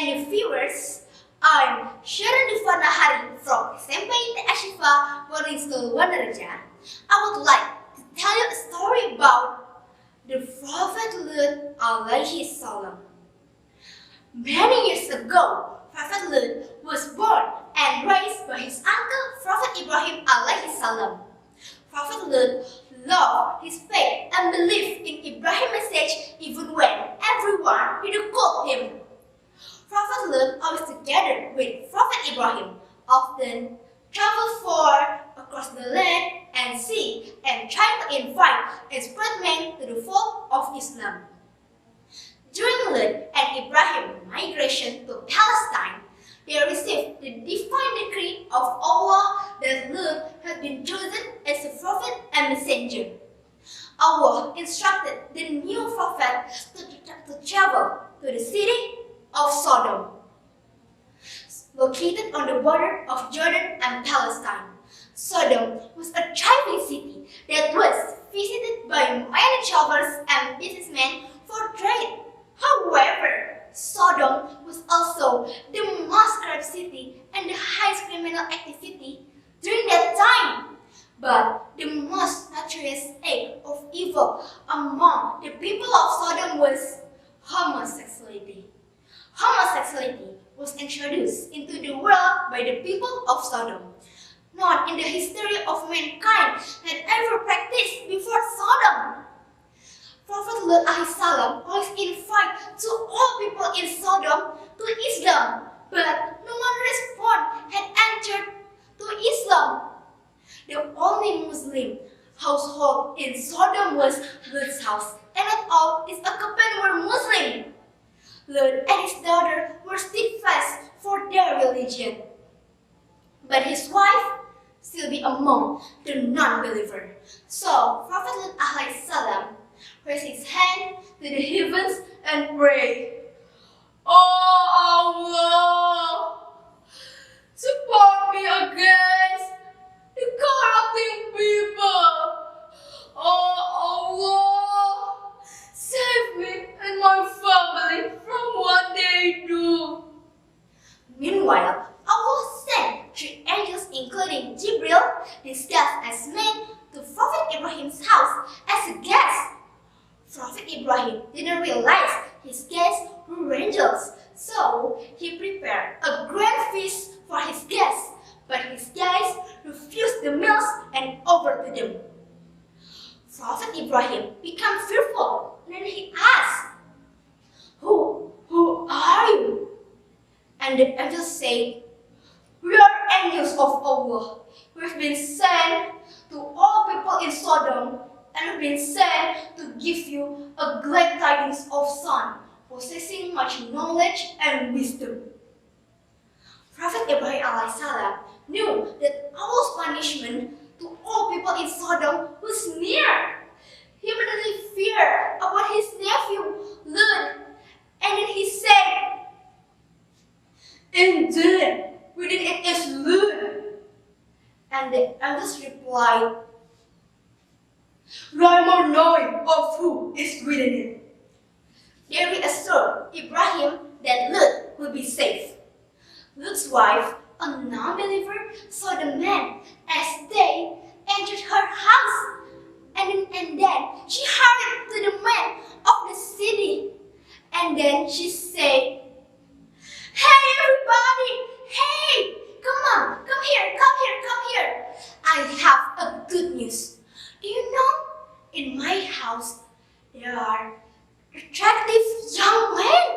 and the viewers. I'm Sheren Nahary from SMP Syifa Boarding School Wanareja. I would like to tell you a story about the Prophet Lut alaihi salam. Many years ago, Prophet Lut was born and raised by his uncle Prophet Ibrahim alaihi salam. Prophet Lut loved his faith and believed in Ibrahim's message even when everyone ridiculed him. Prophet Lut always together with Prophet Ibrahim, often traveled far across the land and sea and tried to invite and spread men to the fold of Islam. During Lut and Ibrahim's migration to Palestine, they received the divine decree of Allah that Lut had been chosen as a prophet and messenger. Allah instructed the new prophet to travel to the city of Sodom, located on the border of Jordan and Palestine. Sodom was a thriving city that was visited by many travelers and businessmen for trade. However, Sodom was also the most corrupt city and the highest criminal activity during that time. But the most notorious act of evil among the people of Sodom was homosexuality. Homosexuality was introduced into the world by the people of Sodom. Not in the history of mankind had ever practiced before Sodom. Prophet Lut alaihissalam always invited to all people in Sodom to Islam, but no one responded had entered to Islam. The only Muslim household in Sodom was Lut's house, and not all its occupants were Muslim. Lut and his daughter were steadfast for their religion, but his wife still be among the non-believer. So Prophet Lut alaihissalam raised his hand to the heavens and prayed, "Oh Allah, support me against the corrupting people. Oh Allah, save me and my family from what they do." Meanwhile, Allah sent 3 angels including Jibril, disguised as men, to Prophet Ibrahim's house as a guest. Prophet Ibrahim didn't realize his guests were angels, so he prepared a grand feast for his guests, but his guests refused the meals and overthrew them. Prophet Ibrahim became fearful, and he asked, Who are you?" And the angels said, "We are angels of Allah. We've been sent to all people in Sodom, and we've been sent to give you a glad tidings of son, possessing much knowledge and wisdom." Prophet Ibrahim alaihissalam knew that Allah's punishment to all people in Sodom was near. He immediately feared about his nephew Lut, and then he said, "Indeed, within it is Lut." And the angels replied, "We are more knowing of who is within it." They reassured Ibrahim that Lut would be safe. Lut's wife, a non-believer, saw the men as they entered her house, and then she hurried to the men of the city, and then she said, "Hey everybody, hey, come here. I have a good news. Do you know, in my house there are attractive young men."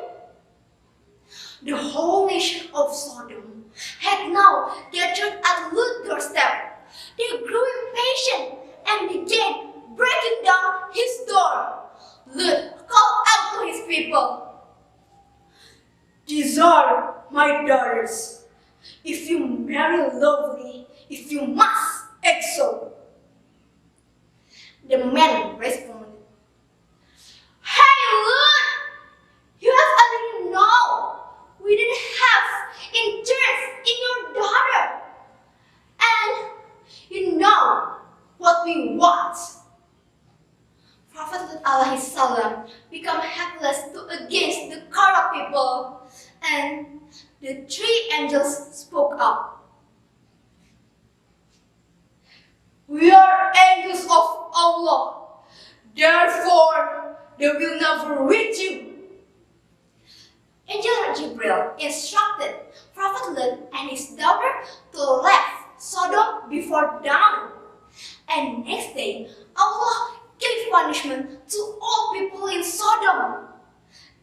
The whole nation of Sodom had now gathered at Lut's doorstep. They grew impatient and began breaking down his door. Lut called out to his people, "These are my daughters. If you marry lawfully, if you must act so." The men responded, "Hey Lut, you have already know we didn't have interest in your daughter, and you know what we want." Prophet Lut alaihissalam became helpless against the corrupt people, and And the three angels spoke up. "We are angels of Allah, therefore they will never reach you." Angel Jibril instructed Prophet Lut and his daughter to leave Sodom before dawn. And next day, Allah gave punishment to all people in Sodom.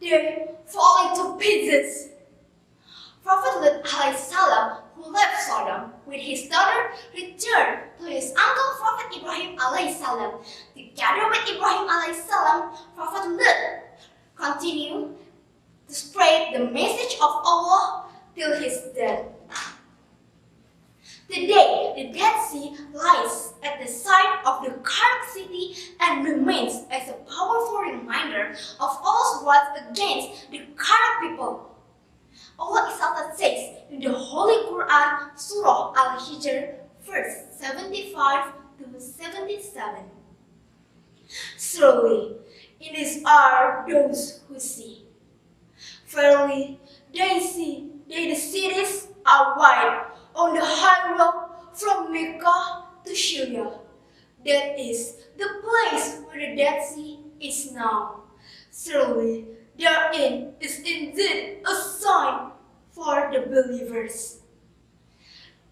They fall into pieces. Prophet Lut salam, who left Sodom with his daughter, returned to his uncle Prophet Ibrahim salam. Together with Ibrahim salam, Prophet Lut continued to spread the message of Allah till his death. Today, the Dead Sea lies at the site of the current city and remains as a powerful reminder of Allah's wrath against the current people. Allah Ta'ala says in the Holy Quran, Surah Al-Hijr, verse 75 to 77. "Surely, it is are those who see. Verily, they see that the cities are wide on the high road from Mecca to Syria. That is the place where the Dead Sea is now. Surely, therein is indeed a sign for the believers."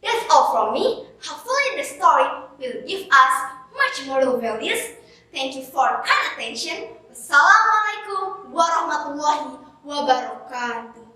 That's all from me. Hopefully the story will give us much moral values. Thank you for kind attention. Wassalamualaikum warahmatullahi wabarakatuh.